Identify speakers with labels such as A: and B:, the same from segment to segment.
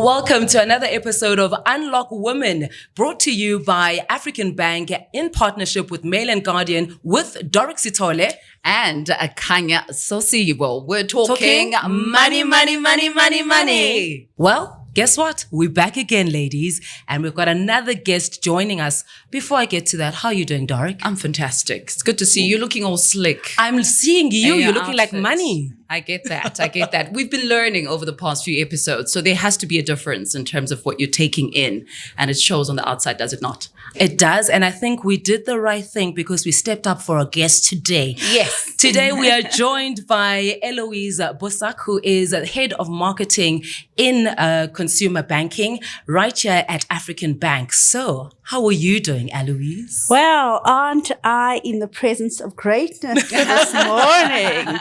A: Welcome to another episode of Unlock Women, brought to you by African Bank in partnership with Mail and Guardian with Doric Sitole
B: and Kanya Sosibo. We're talking
A: money. Well, guess what? We're back again, ladies, and we've got another guest joining us. Before I get to that, how are you doing, Doric?
B: I'm fantastic. It's good to see you. You're looking all slick.
A: I'm seeing you. You're looking like money.
B: I get that. We've been learning over the past few episodes, so there has to be a difference in terms of what you're taking in, and it shows on the outside, does it not?
A: It does, and I think we did the right thing because we stepped up for a guest today.
B: Yes.
A: Today we are joined by Eloise Boezak, who is Head of Marketing in Consumer Banking right here at African Bank. So, how are you doing, Eloise?
C: Well, aren't I in the presence of greatness this morning?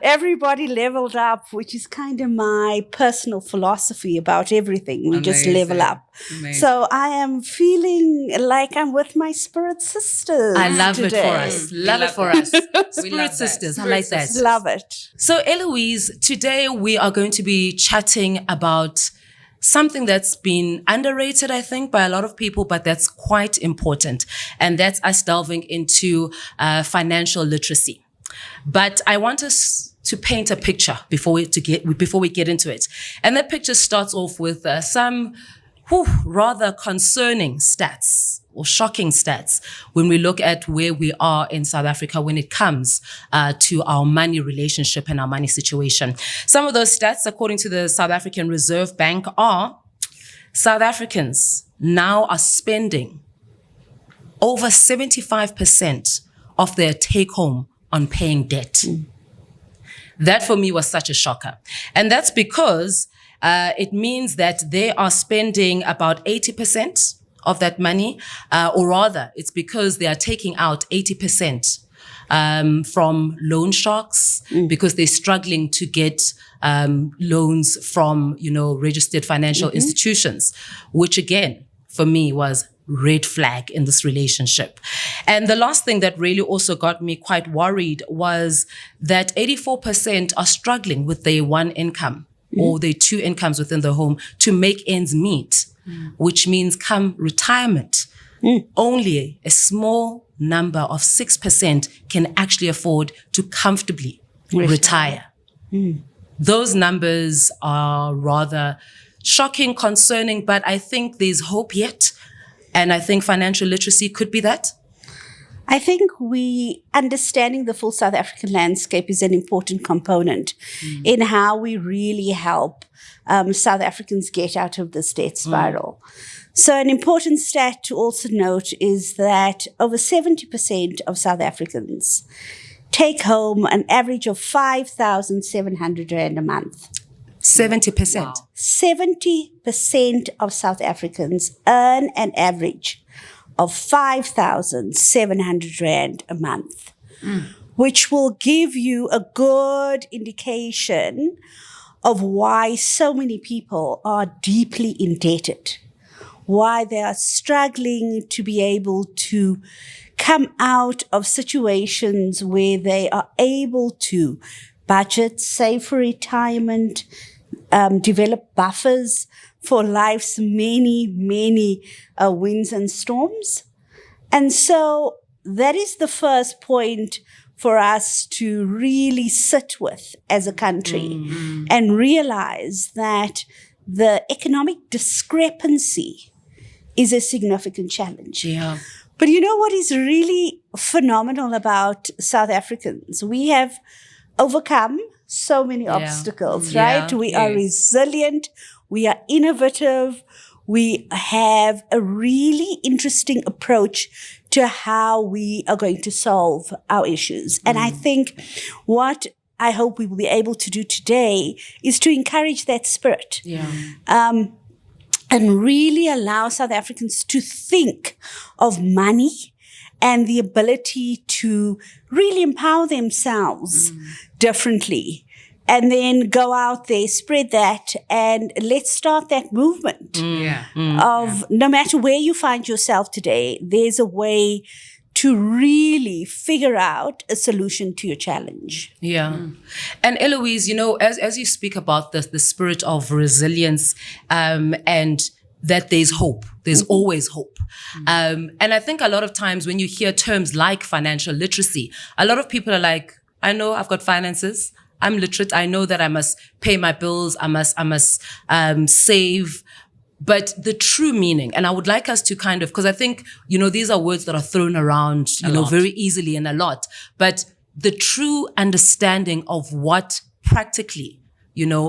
C: Everybody leveled up, which is kind of my personal philosophy about everything. We just level up.
B: Amazing.
C: So I am feeling like I'm with my spirit sisters.
A: I love
C: today.
A: it for us. Love it for us. Spirit sisters. I like that.
C: Love it.
A: So, Eloise, today we are going to be chatting about something that's been underrated, I think, by a lot of people, but that's quite important. And that's us delving into financial literacy. But I want us to paint a picture before we get into it. And that picture starts off with some rather concerning stats or shocking stats when we look at where we are in South Africa when it comes to our money relationship and our money situation. Some of those stats, according to the South African Reserve Bank, are South Africans now are spending over 75% of their take-home on paying debt. That for me was such a shocker. And that's because it means that they are spending about 80% of that money, or rather, it's because they are taking out 80% from loan sharks because they're struggling to get loans from, registered financial institutions, which again, for me was red flag in this relationship. And the last thing that really also got me quite worried was that 84% are struggling with their one income or their two incomes within the home to make ends meet, which means come retirement, only a small number of 6% can actually afford to comfortably retire. Those numbers are rather shocking, concerning, but I think there's hope yet. And I think financial literacy could be that.
C: I think understanding the full South African landscape is an important component in how we really help South Africans get out of this debt spiral. So an important stat to also note is that over 70% of South Africans take home an average of 5,700 Rand a month.
A: 70%.
B: Wow.
C: 70% of South Africans earn an average of 5,700 Rand a month, which will give you a good indication of why so many people are deeply indebted, why they are struggling to be able to come out of situations where they are able to budget, save for retirement, develop buffers for life's many winds and storms. And so that is the first point for us to really sit with as a country and realize that the economic discrepancy is a significant challenge.
A: Yeah.
C: But you know what is really phenomenal about South Africans? We have overcome so many obstacles, right? We are resilient. We are innovative. We have a really interesting approach to how we are going to solve our issues. And I think what I hope we will be able to do today is to encourage that spirit. And really allow South Africans to think of money and the ability to really empower themselves differently. And then go out there, spread that, and let's start that movement of no matter where you find yourself today, there's a way to really figure out a solution to your challenge.
A: Yeah. And Eloise, as you speak about the spirit of resilience, and that there's hope, there's always hope. And I think a lot of times when you hear terms like financial literacy, a lot of people are like, I know I've got finances, I'm literate, I know that I must pay my bills, I must save. But the true meaning, and I would like us to kind of, because I think, these are words that are thrown around, very easily and a lot, but the true understanding of what practically,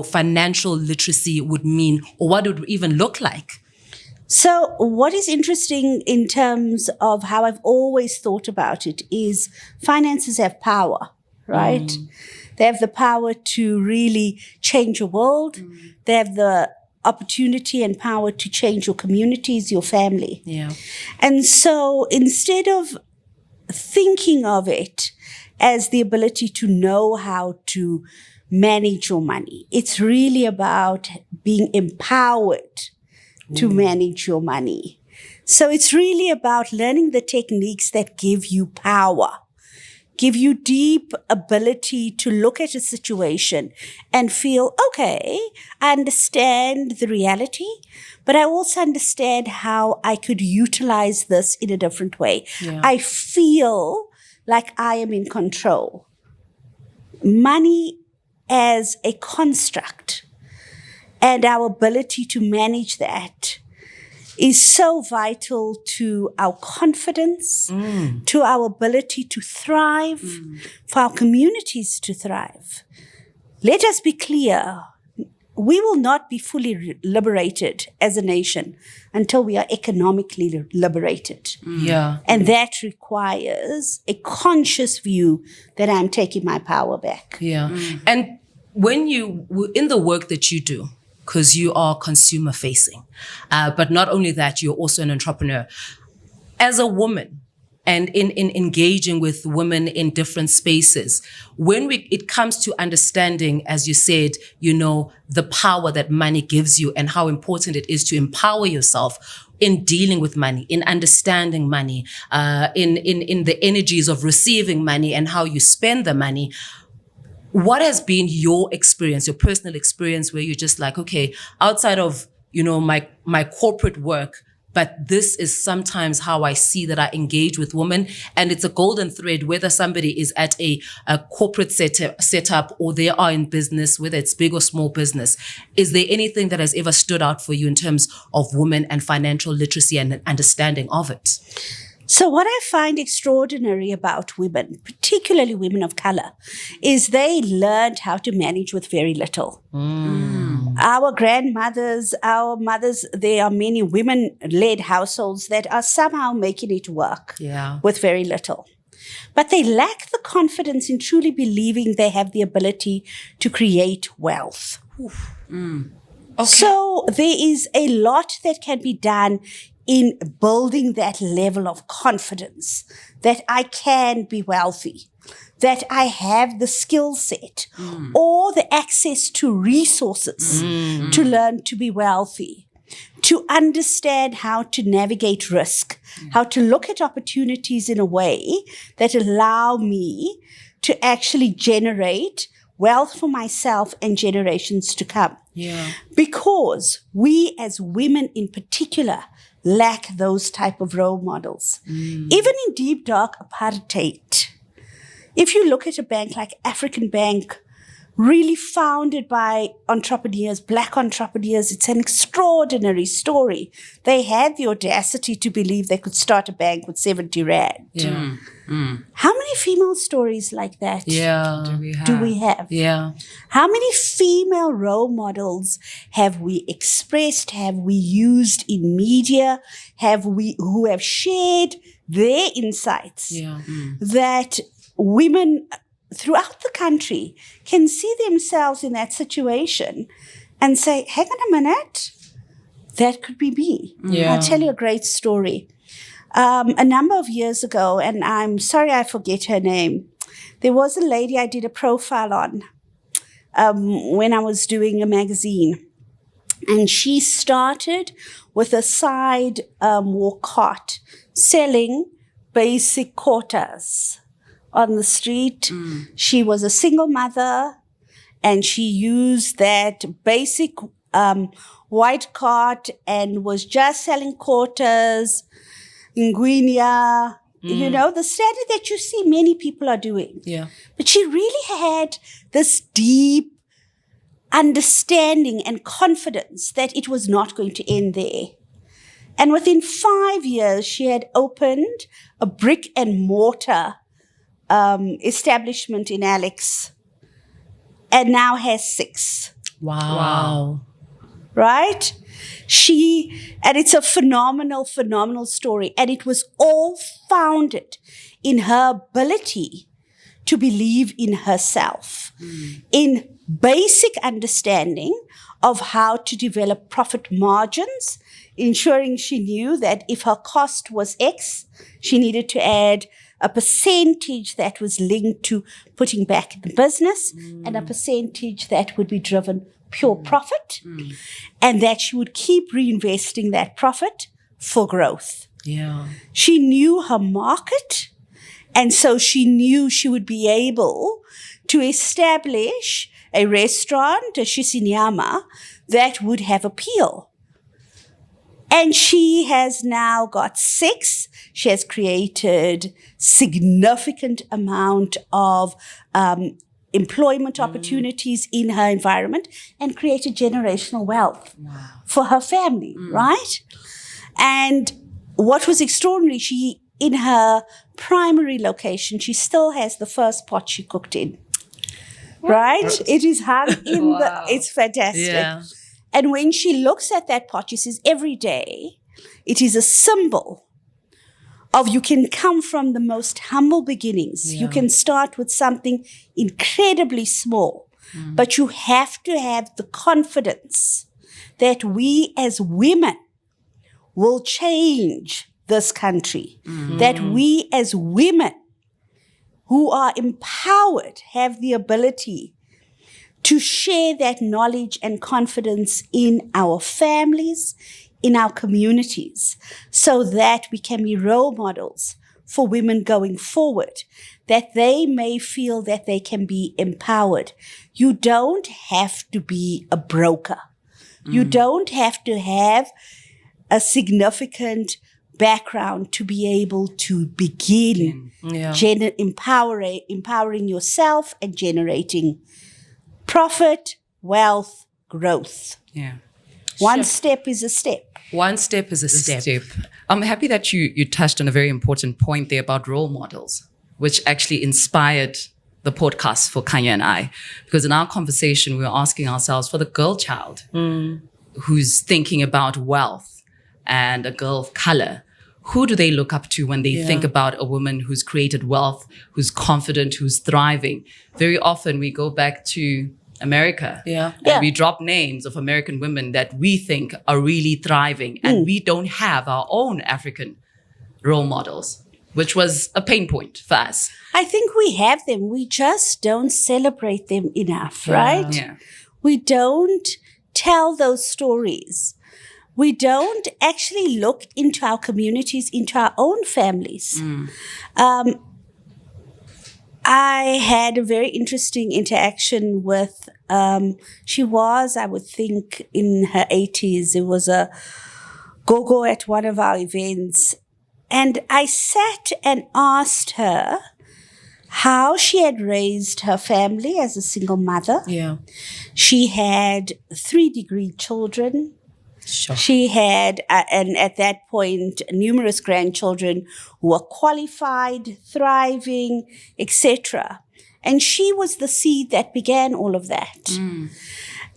A: financial literacy would mean, or what it would even look like.
C: So what is interesting in terms of how I've always thought about it is finances have power, right? They have the power to really change your world. They have the opportunity and power to change your communities, your family.
A: Yeah.
C: And so instead of thinking of it as the ability to know how to manage your money, it's really about being empowered to manage your money. So it's really about learning the techniques that give you power, give you deep ability to look at a situation and feel, okay, I understand the reality, but I also understand how I could utilize this in a different way.
A: Yeah.
C: I feel like I am in control. Money as a construct and our ability to manage that is so vital to our confidence, to our ability to thrive, for our communities to thrive. Let us be clear, we will not be fully liberated as a nation until we are economically liberated.
A: Yeah.
C: And that requires a conscious view that I'm taking my power back.
A: Yeah. And when in the work that you do, because you are consumer facing, but not only that, you're also an entrepreneur. As a woman, and in engaging with women in different spaces, when it comes to understanding, as you said, the power that money gives you and how important it is to empower yourself in dealing with money, in understanding money, in the energies of receiving money and how you spend the money. What has been your experience, your personal experience, where you're just like, okay, outside of, my corporate work, but this is sometimes how I see that I engage with women, and it's a golden thread, whether somebody is at a corporate setup or they are in business, whether it's big or small business. Is there anything that has ever stood out for you in terms of women and financial literacy and an understanding of it?
C: So what I find extraordinary about women, particularly women of color, is they learned how to manage with very little. Our grandmothers, our mothers, there are many women-led households that are somehow making it work with very little. But they lack the confidence in truly believing they have the ability to create wealth. Okay. So there is a lot that can be done in building that level of confidence that I can be wealthy, that I have the skill set or the access to resources to learn to be wealthy, to understand how to navigate risk, how to look at opportunities in a way that allow me to actually generate wealth for myself and generations to come.
A: Yeah.
C: Because we as women in particular lack those type of role models. Even in deep, dark apartheid, if you look at a bank like African Bank, really founded by entrepreneurs, Black entrepreneurs, it's an extraordinary story. They had the audacity to believe they could start a bank with 70 rand.
A: Yeah.
C: How many female stories like that do we have?
A: Yeah.
C: How many female role models have we expressed, have we used in media, who have shared their insights that women throughout the country can see themselves in that situation and say, hang on a minute, that could be me.
A: Yeah.
C: I'll tell you a great story. A number of years ago, and I'm sorry I forget her name, there was a lady I did a profile on when I was doing a magazine. And she started with a side walk cart selling basic quotas on the street. She was a single mother, and she used that basic white cart and was just selling quarters, inguinia, the standard that you see many people are doing.
A: Yeah.
C: But she really had this deep understanding and confidence that it was not going to end there. And within 5 years, she had opened a brick and mortar establishment in Alex, and now has 6.
A: Wow.
C: Right? And it's a phenomenal story. And it was all founded in her ability to believe in herself, in basic understanding of how to develop profit margins, ensuring she knew that if her cost was X, she needed to add a percentage that was linked to putting back in the business and a percentage that would be driven pure profit, and that she would keep reinvesting that profit for growth.
A: Yeah.
C: She knew her market, and so she knew she would be able to establish a restaurant, a Shisinyama, that would have appeal. And she has now got 6. She has created significant amount of employment opportunities in her environment and created generational wealth for her family, right? And what was extraordinary, she, in her primary location, she still has the first pot she cooked in, right? It is hung in it's fantastic.
A: Yeah.
C: And when she looks at that pot, she says every day, it is a symbol of you can come from the most humble beginnings.
A: Yeah.
C: You can start with something incredibly small, but you have to have the confidence that we as women will change this country, that we as women who are empowered have the ability to share that knowledge and confidence in our families, in our communities, so that we can be role models for women going forward, that they may feel that they can be empowered. You don't have to be a broker. You don't have to have a significant background to be able to begin empowering yourself and generating profit, wealth, growth.
B: Yeah.
C: One step is a step.
A: One step is a step.
B: I'm happy that you touched on a very important point there about role models, which actually inspired the podcast for Kanya and I. Because in our conversation, we were asking ourselves, for the girl child who's thinking about wealth and a girl of color, who do they look up to when they think about a woman who's created wealth, who's confident, who's thriving? Very often we go back to America. And we drop names of American women that we think are really thriving, and we don't have our own African role models, which was a pain point for us.
C: I think we have them. We just don't celebrate them enough, right?
B: Yeah.
C: We don't tell those stories. We don't actually look into our communities, into our own families. I had a very interesting interaction with, she was, I would think, in her 80s. It was a go-go at one of our events. And I sat and asked her how she had raised her family as a single mother.
A: Yeah.
C: She had 3-degree children.
A: Sure.
C: She had, and at that point, numerous grandchildren who were qualified, thriving, etc. And she was the seed that began all of that.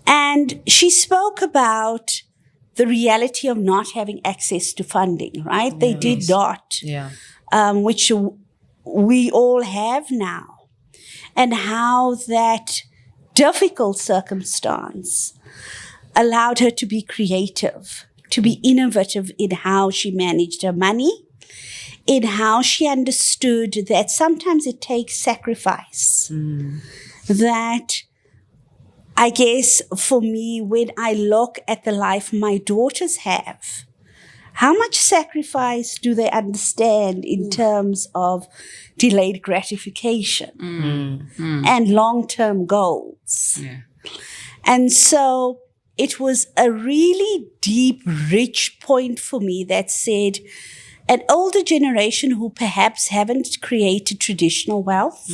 C: And she spoke about the reality of not having access to funding, right? They did not, which we all have now. And how that difficult circumstance allowed her to be creative, to be innovative in how she managed her money, in how she understood that sometimes it takes sacrifice. That, I guess, for me, when I look at the life my daughters have, how much sacrifice do they understand in terms of delayed gratification and long-term goals?
B: Yeah.
C: And so it was a really deep, rich point for me that said, an older generation who perhaps haven't created traditional wealth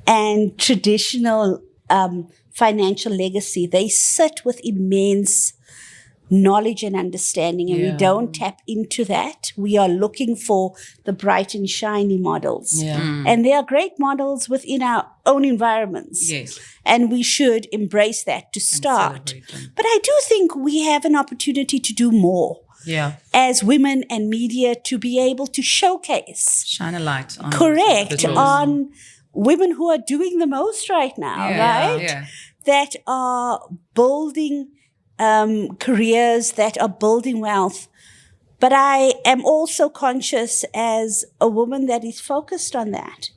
C: and traditional financial legacy, they sit with immense knowledge and understanding, and we don't tap into that. We are looking for the bright and shiny models. And there are great models within our own environments.
B: Yes.
C: And we should embrace that to start. But I do think we have an opportunity to do more.
A: Yeah.
C: As women and media, to be able to showcase.
B: Shine a light on
C: Correct. On women who are doing the most right now, right?
B: Yeah.
C: That are building careers, that are building wealth. But I am also conscious as a woman that is focused on that,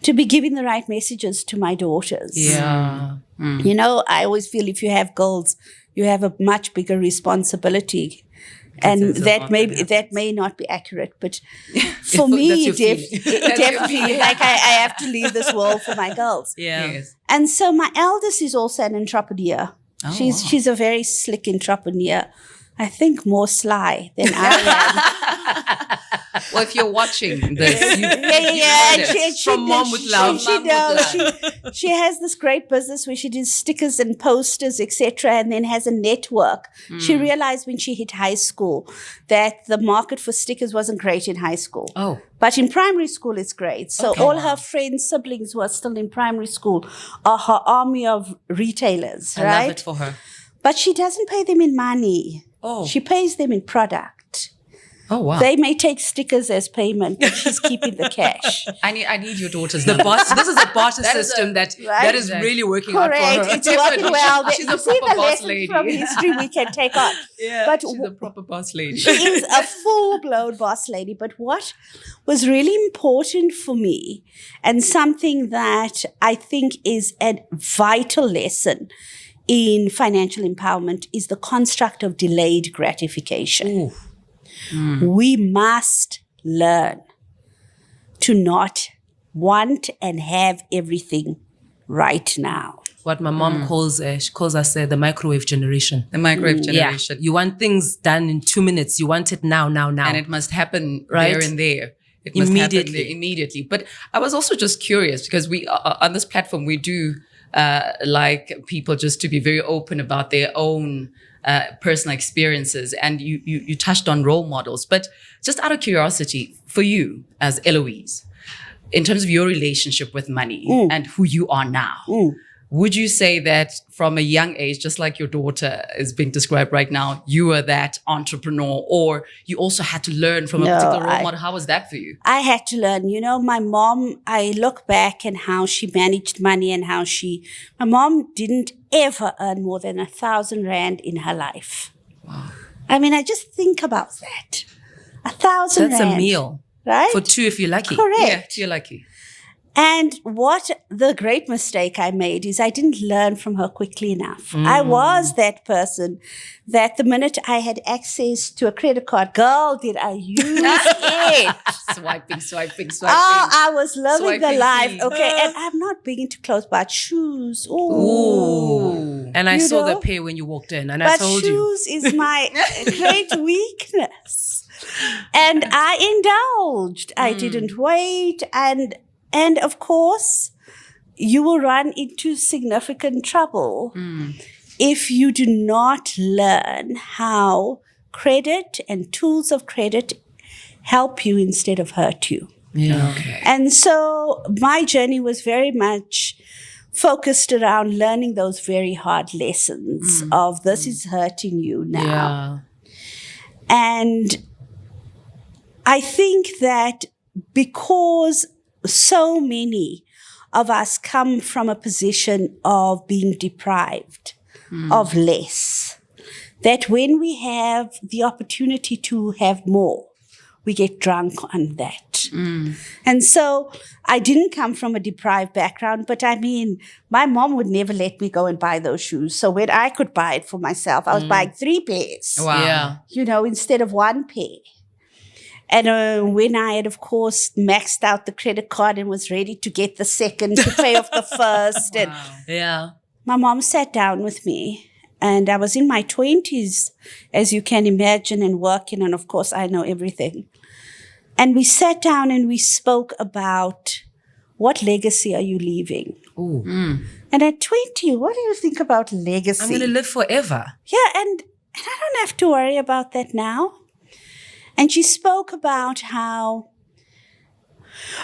C: to be giving the right messages to my daughters.
A: Yeah.
C: You know, I always feel if you have girls, you have a much bigger responsibility. And that may not be accurate, but for me, definitely, like I have to leave this world for my girls.
A: Yeah. Yes.
C: And so my eldest is also an entrepreneur. She's a very slick entrepreneur. I think more sly than I am.
B: Well, if you're watching this,
A: From Mom with Love.
C: She has this great business where she does stickers and posters, etc., and then has a network. She realized when she hit high school that the market for stickers wasn't great in high school.
B: Oh.
C: But in primary school, it's great. So all her friends, siblings who are still in primary school are her army of retailers, right?
A: I love it for her.
C: But she doesn't pay them in money.
A: Oh.
C: She pays them in product.
B: Oh, wow.
C: They may take stickers as payment, but she's keeping the cash.
B: I need your daughters.
A: The boss. This is a barter system that is really working out for
C: Correct.
A: her.
C: It's working well.
B: She's a
C: You see
B: proper
C: the
B: boss
C: lessons
B: lady.
C: from history we can take on. But
B: She's a proper boss lady.
C: she is a full-blown boss lady. But what was really important for me, and something that I think is a vital lesson in financial empowerment, is the construct of delayed gratification. We must learn to not want and have everything right now.
A: What my mom calls us the microwave generation.
B: The microwave generation.
A: Yeah. You want things done in 2 minutes. You want it now.
B: And it must happen there and there. It must happen there immediately. But I was also just curious, because we on this platform, we do like people just to be very open about their own personal experiences. And you touched on role models. But just out of curiosity, for you as Eloise, in terms of your relationship with money and who you are now, would you say that from a young age, just like your daughter is being described right now, you were that entrepreneur, or you also had to learn from a particular role model? How was that for you?
C: I had to learn. You know, my mom, I look back and how she managed money and how my mom didn't ever earn more than 1,000 Rand in her life.
B: Wow.
C: I mean, I just think about that. 1,000
A: That's
C: Rand.
A: a meal.
C: Right?
A: For two if you're lucky.
C: Correct.
B: Yeah, you're lucky.
C: And what the great mistake I made is I didn't learn from her quickly enough. I was that person that the minute I had access to a credit card, girl, did I use it.
B: Swiping.
C: Oh, I was loving the
B: Swiping
C: life.
B: fees.
C: Okay. And I'm not big into clothes, but shoes.
A: Ooh. And I saw the pair when you walked in, and I told you.
C: But shoes is my great weakness. And I indulged. I didn't wait. And of course, you will run into significant trouble if you do not learn how credit and tools of credit help you instead of hurt you.
A: Yeah.
B: Okay.
C: And so my journey was very much focused around learning those very hard lessons of this is hurting you now.
A: Yeah.
C: And I think that because so many of us come from a position of being deprived of less, that when we have the opportunity to have more, we get drunk on that. And so I didn't come from a deprived background, but I mean, my mom would never let me go and buy those shoes. So when I could buy it for myself, I was buying 3 pairs,
B: Wow.
A: Yeah.
C: Instead of 1 pair. And when I had, of course, maxed out the credit card and was ready to get the second to pay off the first, and
A: Yeah.
C: my mom sat down with me, and I was in my 20s, as you can imagine, and working, and of course, I know everything. And we sat down and we spoke about, what legacy are you leaving?
A: Ooh.
C: And at 20, what do you think about legacy?
A: I'm going to live forever.
C: Yeah, and I don't have to worry about that now. And she spoke about how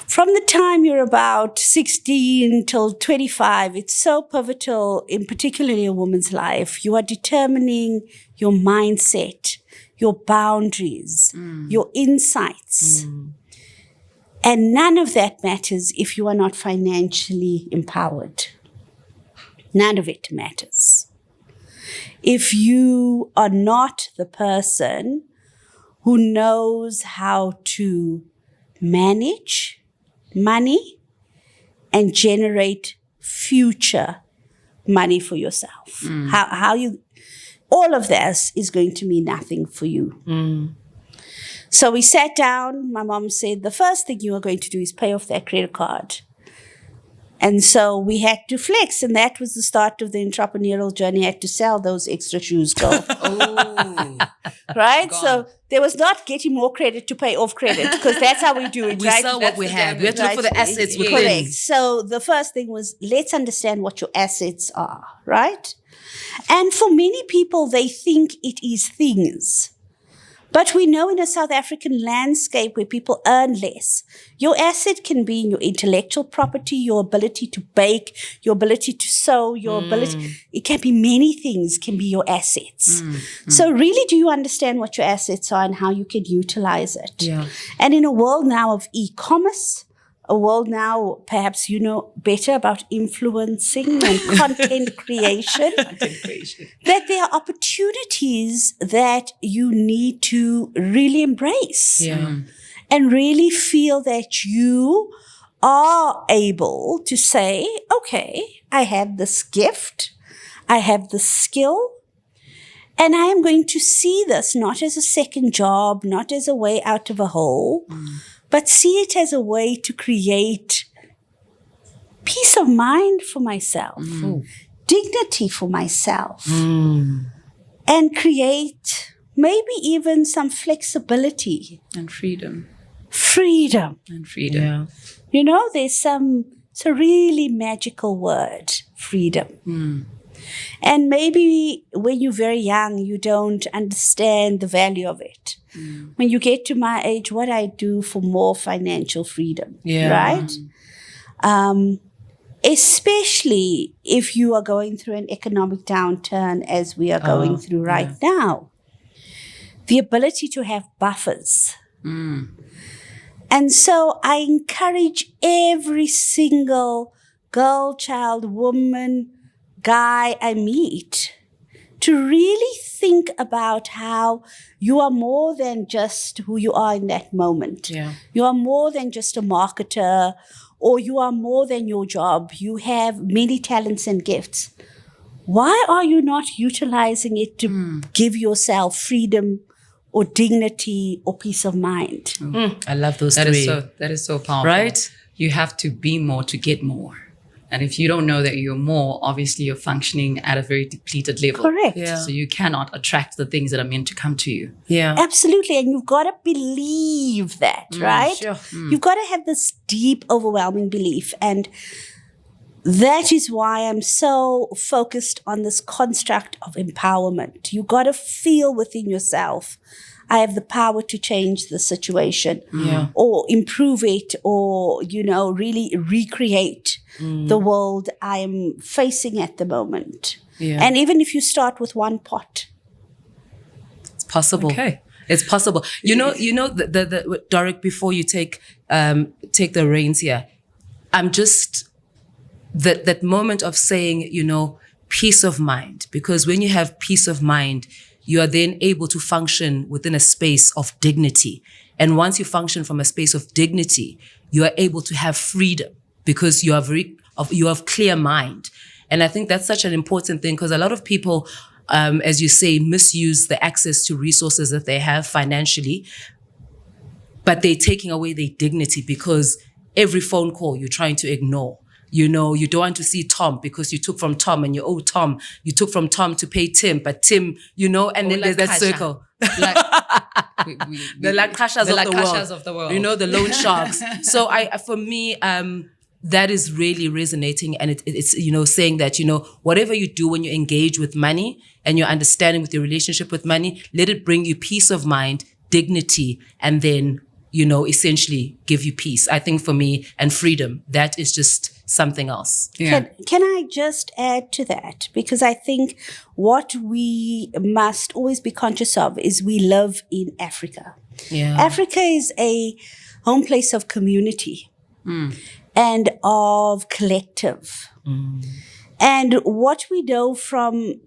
C: from the time you're about 16 till 25, it's so pivotal, in particularly a woman's life. You are determining your mindset, your boundaries, your insights. And none of that matters if you are not financially empowered. None of it matters. If you are not the person who knows how to manage money and generate future money for yourself. How you, all of this is going to mean nothing for you. So we sat down. My mom said, the first thing you are going to do is pay off that credit card. And so we had to flex, and that was the start of the entrepreneurial journey. I had to sell those extra shoes, girl. Right? So there was not getting more credit to pay off credit, because that's how we do it,
A: We
C: right?
A: sell what we have. We have to look for the assets within.
C: Correct. So the first thing was, let's understand what your assets are, right? And for many people, they think it is things. But we know in a South African landscape where people earn less, your asset can be in your intellectual property, your ability to bake, your ability to sew, your ability. It can be many things, can be your assets. So really, do you understand what your assets are and how you can utilize it?
A: Yeah.
C: And in a world now of e-commerce, a world now, perhaps you know better about influencing and content creation, that there are opportunities that you need to really embrace.
A: Yeah.
C: And really feel that you are able to say, okay, I have this gift, I have the skill, and I am going to see this not as a second job, not as a way out of a hole, but see it as a way to create peace of mind for myself, dignity for myself, and create maybe even some flexibility.
B: And freedom.
C: Freedom.
B: And freedom.
A: Yeah.
C: You know, it's a really magical word, freedom. And maybe when you're very young, you don't understand the value of it. When you get to my age, what I do for more financial freedom, right? Especially if you are going through an economic downturn as we are going through right now. The ability to have buffers. And so I encourage every single girl, child, woman, guy I meet to really think about how you are more than just who you are in that moment.
A: Yeah.
C: You are more than just a marketer, or you are more than your job. You have many talents and gifts. Why are you not utilizing it to give yourself freedom or dignity or peace of mind?
A: I love those
B: That
A: three.
B: that is so powerful.
A: Right?
B: You have to be more to get more. And if you don't know that you're more, obviously you're functioning at a very depleted level.
C: Correct.
A: Yeah.
B: So you cannot attract the things that are meant to come to you.
A: Yeah.
C: Absolutely. And you've got to believe that, right?
A: Sure.
C: You've got to have this deep, overwhelming belief. And that is why I'm so focused on this construct of empowerment. You've got to feel within yourself, I have the power to change the situation or improve it or, really recreate the world I am facing at the moment.
A: Yeah.
C: And even if you start with one pot.
A: It's possible.
B: Okay.
A: It's possible. The Doric, before you take the reins here, I'm just that moment of saying, peace of mind, because when you have peace of mind, you are then able to function within a space of dignity. And once you function from a space of dignity, you are able to have freedom because you have clear mind. And I think that's such an important thing because a lot of people, as you say, misuse the access to resources that they have financially, but they're taking away their dignity because every phone call you're trying to ignore. You don't want to see Tom because you took from Tom and you owe Tom. You took from Tom to pay Tim, but Tim, and then there's that circle.
B: The
A: Lakashas of the world. The loan sharks. So for me, that is really resonating. And it's saying that, whatever you do when you engage with money and your understanding with your relationship with money, let it bring you peace of mind, dignity, and then, essentially give you peace. I think for me, and freedom, that is just something else.
C: Yeah. Can I just add to that? Because I think what we must always be conscious of is we live in Africa.
A: Yeah.
C: Africa is a home place of community and of collective. And what we know from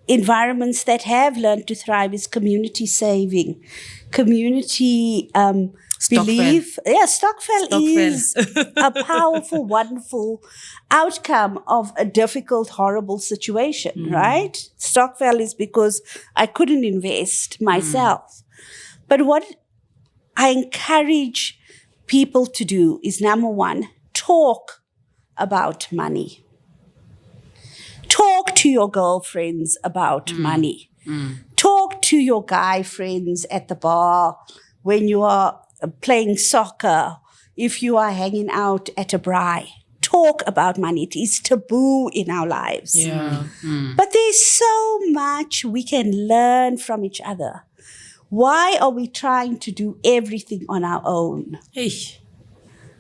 C: environments that have learned to thrive is community saving, community belief. Yeah, Stokvel is a powerful, wonderful outcome of a difficult, horrible situation, right? Stokvel is because I couldn't invest myself. But what I encourage people to do is, number one, talk about money. Talk to your girlfriends about money. Talk to your guy friends at the bar when you are playing soccer, if you are hanging out at a braai. Talk about money. It is taboo in our lives.
A: Yeah.
C: But there's so much we can learn from each other. Why are we trying to do everything on our own?
A: Hey.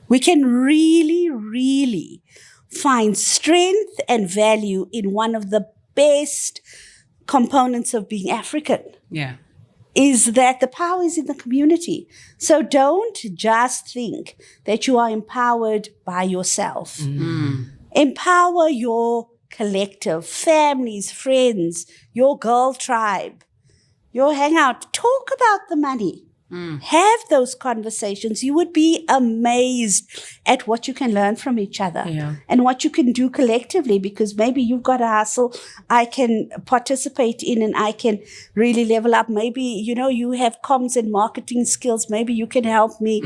C: We can really, really find strength and value in one of the best components of being African.
B: Yeah.
C: Is that the power is in the community. So don't just think that you are empowered by yourself. Empower your collective, families, friends, your girl tribe, your hangout. Talk about the money. Have those conversations. You would be amazed at what you can learn from each other and what you can do collectively, because maybe you've got a hustle I can participate in and I can really level up. Maybe, you have comms and marketing skills. Maybe you can help me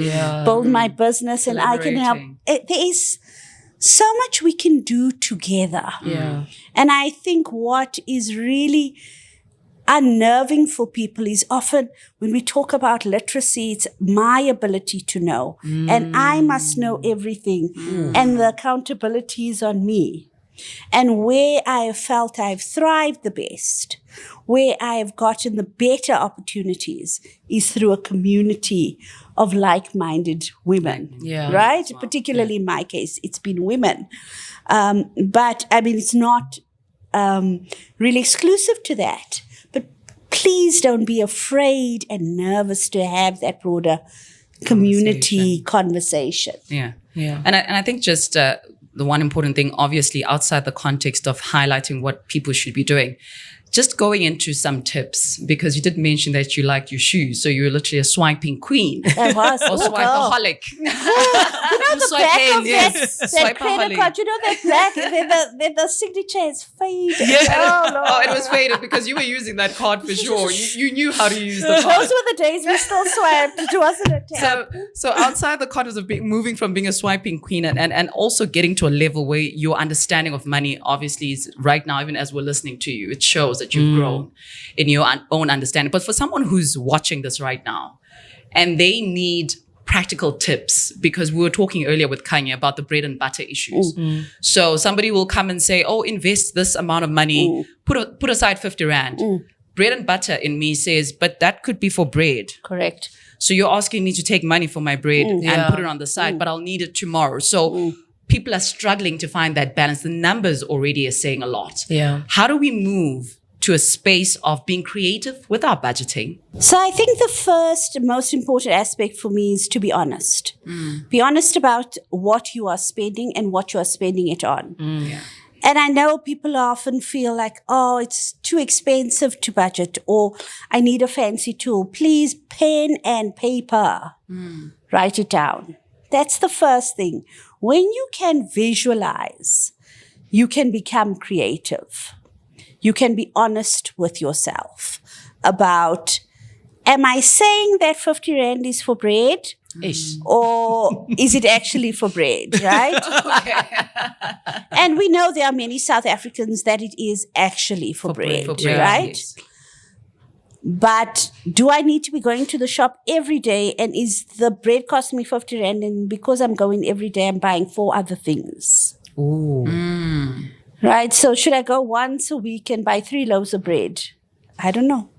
C: build my business and I can help. There is so much we can do together.
A: Yeah.
C: And I think what is really unnerving for people is often when we talk about literacy, it's my ability to know. And I must know everything. And the accountability is on me. And where I have felt I've thrived the best, where I have gotten the better opportunities is through a community of like-minded women, right? Wow. Particularly in my case, it's been women. But I mean, it's not really exclusive to that. Please don't be afraid and nervous to have that broader community conversation.
B: Yeah. And I think just the one important thing, obviously, outside the context of highlighting what people should be doing, just going into some tips, because you did mention that you liked your shoes, so you're literally a swiping queen.
C: I was.
B: Or swipeaholic.
C: The back of that credit card, that black, then the signature is faded.
B: Yeah. Oh, it was faded because you were using that card for sure. You knew how to use the card.
C: Those were the days we still swiped. It wasn't a tap.
B: So outside the context of moving from being a swiping queen and also getting to a level where your understanding of money obviously is right now, even as we're listening to you, it shows that you've grown in your own understanding. But for someone who's watching this right now and they need practical tips, because we were talking earlier with Kanye about the bread and butter issues. So somebody will come and say, invest this amount of money, put aside 50 Rand. Bread and butter in me says, but that could be for bread.
C: Correct.
B: So you're asking me to take money for my bread and put it on the side, but I'll need it tomorrow. So people are struggling to find that balance. The numbers already are saying a lot.
A: Yeah.
B: How do we move to a space of being creative with our budgeting?
C: So I think the first most important aspect for me is to be honest. Be honest about what you are spending and what you are spending it on. And I know people often feel like, oh, it's too expensive to budget, or I need a fancy tool. Please, pen and paper. Write it down. That's the first thing. When you can visualize, you can become creative. You can be honest with yourself about, am I saying that 50 Rand is for bread?
A: Ish.
C: Or is it actually for bread, right? And we know there are many South Africans that it is actually for bread, right?
A: Yes.
C: But do I need to be going to the shop every day, and is the bread costing me 50 Rand, and because I'm going every day, I'm buying 4 other things?
A: Ooh.
C: Right? So should I go once a week and buy 3 loaves of bread? I don't know.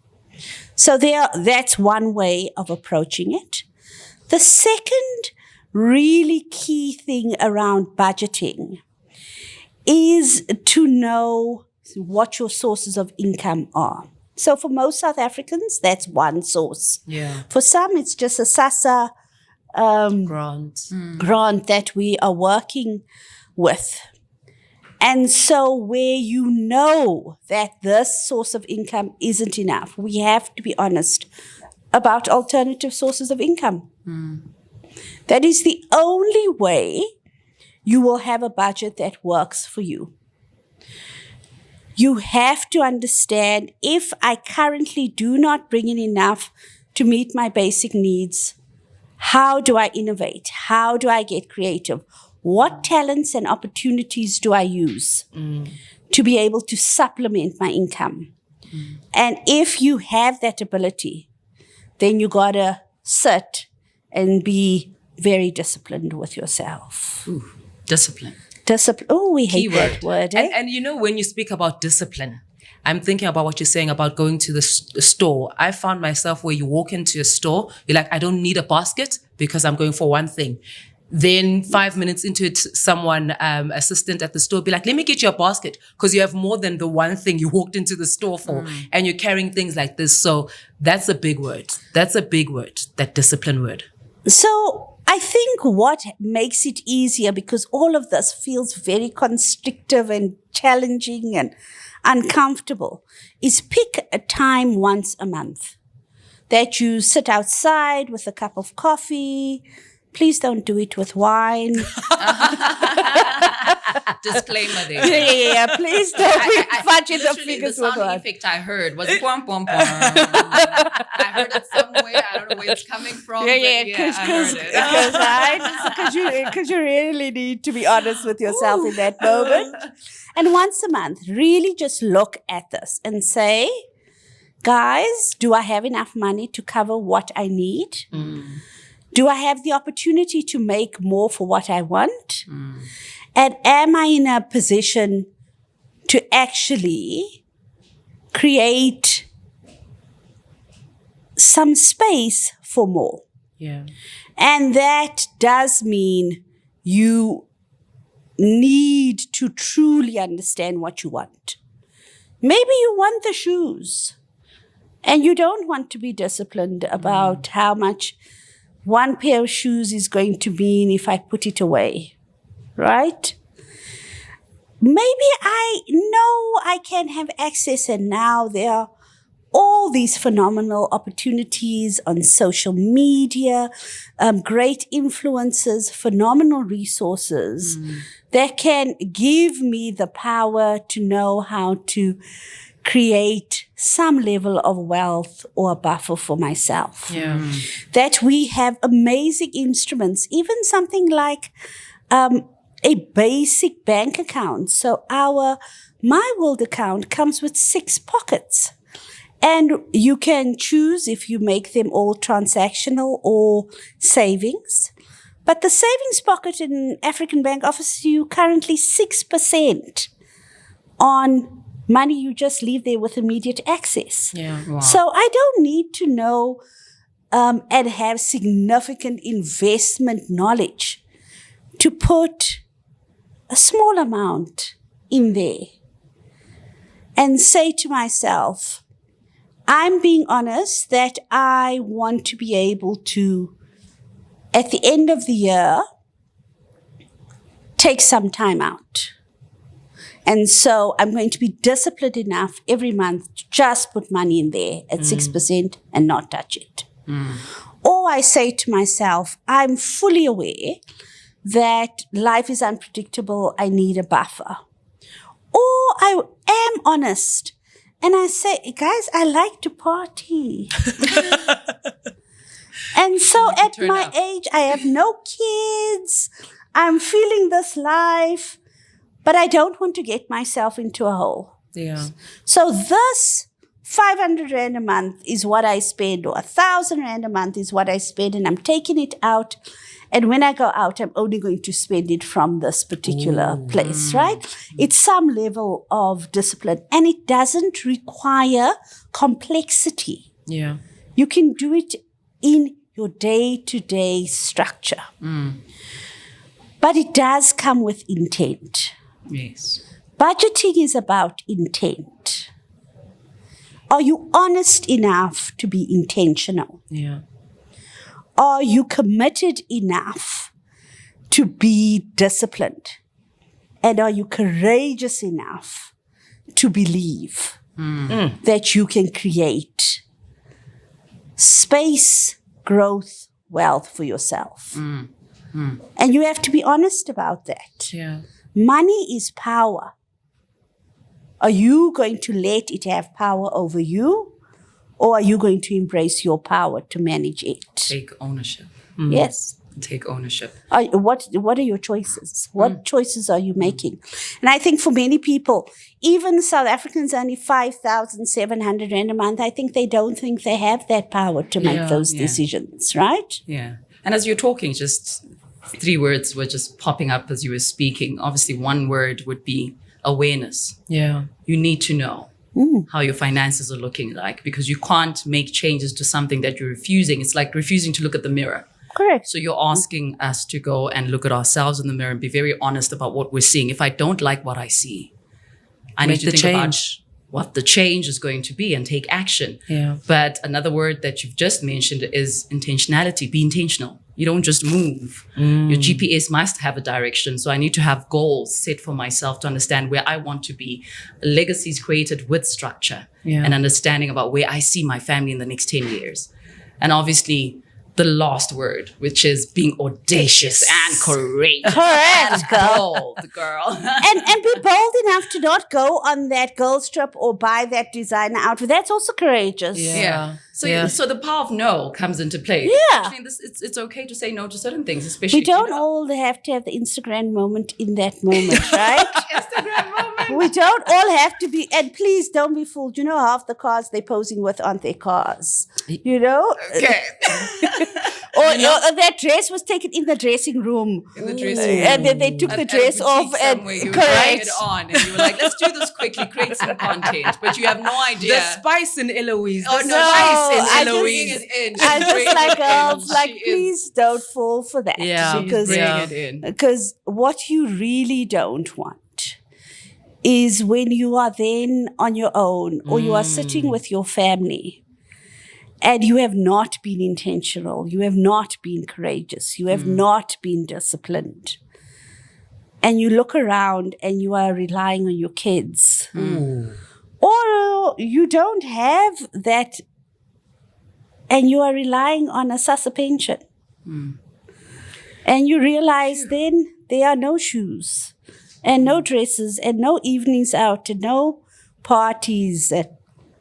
C: So that's one way of approaching it. The second really key thing around budgeting is to know what your sources of income are. So for most South Africans, that's one source.
A: Yeah.
C: For some, it's just a SASSA grant that we are working with. And so where you know that this source of income isn't enough, we have to be honest about alternative sources of income. That is the only way you will have a budget that works for you. You have to understand, if I currently do not bring in enough to meet my basic needs, how do I innovate? How do I get creative? What talents and opportunities do I use to be able to supplement my income? And if you have that ability, then you gotta sit and be very disciplined with yourself.
B: Ooh, discipline.
C: Oh, we hate
B: Keyword.
C: that word. Eh?
A: And you know, when you speak about discipline, I'm thinking about what you're saying about going to the store. I found myself where you walk into a store, you're like, I don't need a basket because I'm going for one thing. Then 5 minutes into it, someone, assistant at the store, be like, let me get you a basket, because you have more than the one thing you walked into the store for, and you're carrying things like this. So that's a big word. That's a big word, that discipline word.
C: So I think what makes it easier, because all of this feels very constrictive and challenging and uncomfortable, is pick a time once a month that you sit outside with a cup of coffee. Please don't do it with wine.
B: Disclaimer there.
C: Yeah. Please don't fudge in the
B: Literally,
C: figures
B: the
C: with
B: sound
C: wine.
B: effect I heard was pom pom pom. I heard it somewhere. I don't know where it's coming from.
C: Because you really need to be honest with yourself in that moment. And once a month, really just look at this and say, guys, do I have enough money to cover what I need? Do I have the opportunity to make more for what I want? And am I in a position to actually create some space for more?
A: Yeah.
C: And that does mean you need to truly understand what you want. Maybe you want the shoes and you don't want to be disciplined about how much one pair of shoes is going to mean if I put it away, right? Maybe I know I can have access, and now there are all these phenomenal opportunities on social media, great influencers, phenomenal resources that can give me the power to know how to create some level of wealth or a buffer for myself.
A: Yeah.
C: That we have amazing instruments, even something like a basic bank account. So our My World account comes with 6 pockets. And you can choose if you make them all transactional or savings. But the savings pocket in African Bank offers you currently 6% on money you just leave there with immediate access.
A: Yeah.
B: Wow.
C: So I don't need to know and have significant investment knowledge to put a small amount in there and say to myself, I'm being honest that I want to be able to, at the end of the year, take some time out And so I'm going to be disciplined enough every month to just put money in there at 6% and not touch it. Or I say to myself, I'm fully aware that life is unpredictable. I need a buffer. Or I am honest and I say, guys, I like to party. And so at my age, I have no kids. I'm feeling this life, but I don't want to get myself into a hole.
A: Yeah.
C: So this 500 Rand a month is what I spend, or 1,000 Rand a month is what I spend, and I'm taking it out. And when I go out, I'm only going to spend it from this particular place, right? It's some level of discipline, and it doesn't require complexity.
A: Yeah.
C: You can do it in your day-to-day structure. But it does come with intent.
B: Yes.
C: Budgeting is about intent. Are you honest enough to be intentional?
A: Yeah.
C: Are you committed enough to be disciplined? And are you courageous enough to believe that you can create space, growth, wealth for yourself? And you have to be honest about that.
A: Yeah.
C: Money is power. Are you going to let it have power over you, or are you going to embrace your power to manage it?
B: Take ownership.
C: Yes.
B: Take ownership.
C: What are your choices? What choices are you making? And I think for many people, even South Africans only 5,700 Rand a month, I think they don't think they have that power to make those decisions, right?
B: Yeah. And as you're talking, just 3 words were just popping up as you were speaking. Obviously, one word would be awareness.
A: Yeah.
B: You need to know how your finances are looking like, because you can't make changes to something that you're refusing. It's like refusing to look at the mirror.
C: Correct.
B: So you're asking us to go and look at ourselves in the mirror and be very honest about what we're seeing. If I don't like what I see, I need to think about what the change is going to be and take action.
A: Yeah.
B: But another word that you've just mentioned is intentionality. Be intentional. You don't just move. Your GPS must have a direction. So I need to have goals set for myself to understand where I want to be. A legacy is created with structure and understanding about where I see my family in the next 10 years. And obviously, the last word, which is being audacious and courageous.
C: Correct, girl.
B: Bold, girl.
C: And be bold enough to not go on that girls trip or buy that designer outfit. That's also courageous.
B: Yeah. So the power of no comes into play.
C: Yeah.
B: Actually, it's okay to say no to certain things, especially
C: We don't all have to have the Instagram moment in that moment, right?
B: Instagram moment.
C: We don't all have to be, and please don't be fooled. You know, half the cars they're posing with aren't their cars. You know?
B: Okay.
C: Or that dress was taken in the dressing room.
B: In the dressing room.
C: And then they took the dress off and
B: you correct it on, and you were like, let's do this quickly, create some content. But you have no idea.
A: The spice in Eloise.
B: Oh,
A: The
B: no,
A: spice in
C: I
A: Eloise.
C: I'm just like, girls, like, please don't fall for that.
A: Yeah.
C: Because,
B: Bring it in.
C: because what you really don't want is when you are then on your own or you are sitting with your family and you have not been intentional, you have not been courageous, you have not been disciplined. And you look around and you are relying on your kids. Or you don't have that and you are relying on a SASSA pension. And you realize then there are no shoes and no dresses and no evenings out and no parties and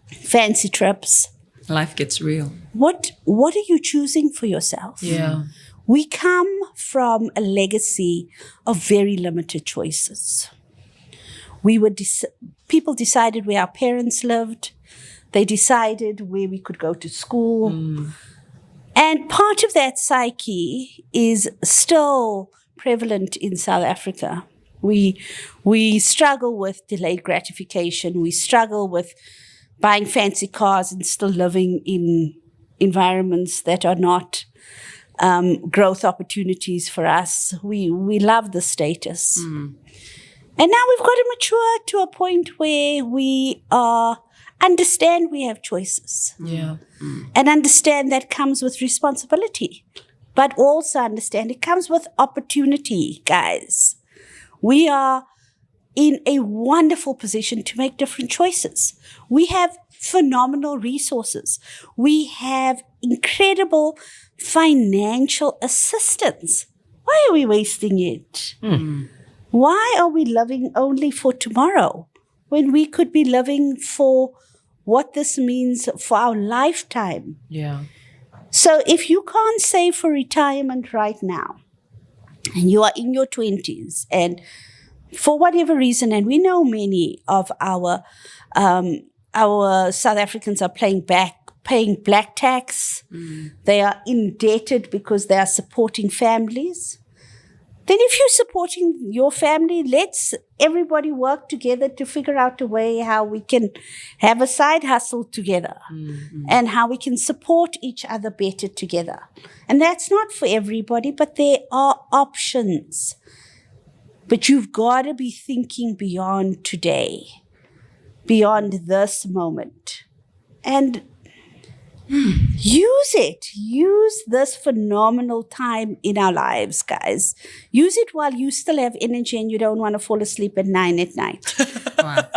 C: fancy trips.
B: Life gets real.
C: What are you choosing for yourself?
A: Yeah.
C: We come from a legacy of very limited choices. People decided where our parents lived. They decided where we could go to school. And part of that psyche is still prevalent in South Africa. We struggle with delayed gratification. We struggle with buying fancy cars and still living in environments that are not growth opportunities for us. We love the status. And now we've got to mature to a point where we understand we have choices.
A: Yeah.
C: And understand that comes with responsibility. But also understand it comes with opportunity, guys. We are in a wonderful position to make different choices. We have phenomenal resources. We have incredible financial assistance. Why are we wasting it? Why are we living only for tomorrow when we could be living for what this means for our lifetime?
A: Yeah.
C: So if you can't save for retirement right now, and you are in your 20s, and for whatever reason, and we know many of our South Africans are paying black tax. They are indebted because they are supporting families. Then if you're supporting your family, let's everybody work together to figure out a way how we can have a side hustle together and how we can support each other better together. And that's not for everybody, but there are options. But you've got to be thinking beyond today, beyond this moment. And use it. Use this phenomenal time in our lives, guys. Use it while you still have energy and you don't want to fall asleep at 9 at night.
B: Wow.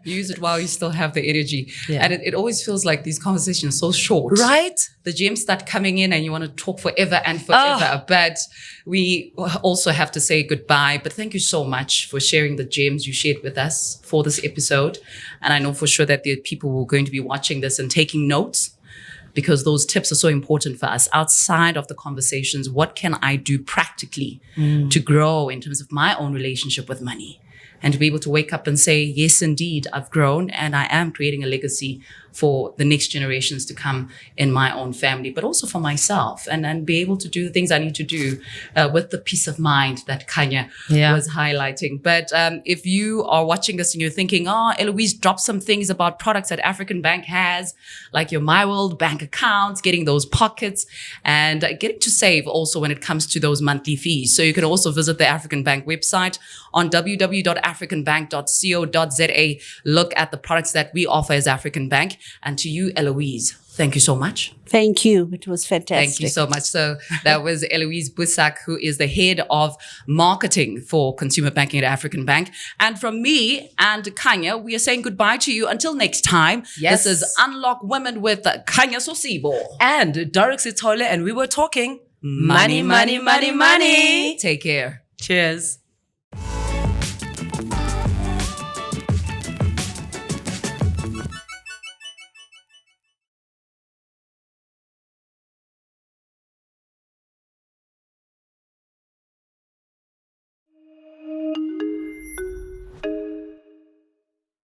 B: Use it while you still have the energy.
A: Yeah.
B: And it always feels like these conversations are so short.
A: Right?
B: The gems start coming in and you want to talk forever and forever. But we also have to say goodbye. But thank you so much for sharing the gems you shared with us for this episode. And I know for sure that there are people who are going to be watching this and taking notes, because those tips are so important for us. Outside of the conversations, what can I do practically to grow in terms of my own relationship with money? And to be able to wake up and say, yes, indeed, I've grown and I am creating a legacy for the next generations to come in my own family, but also for myself, and be able to do the things I need to do with the peace of mind that Kanya was highlighting. But if you are watching this and you're thinking, Eloise dropped some things about products that African Bank has, like your My World bank accounts, getting those pockets, and getting to save also when it comes to those monthly fees. So you can also visit the African Bank website on www.africanbank.co.za. Look at the products that we offer as African Bank. And to you, Eloise, thank you so much.
C: Thank you. It was fantastic.
B: Thank you so much. So that was Eloise Boezak, who is the head of marketing for consumer banking at African Bank. And from me and Kanya, we are saying goodbye to you until next time.
A: Yes.
B: This is Unlock Women with Kanya Sosibo.
A: And Dorix Itole, and we were talking money, money, money, money.
B: Take care.
A: Cheers.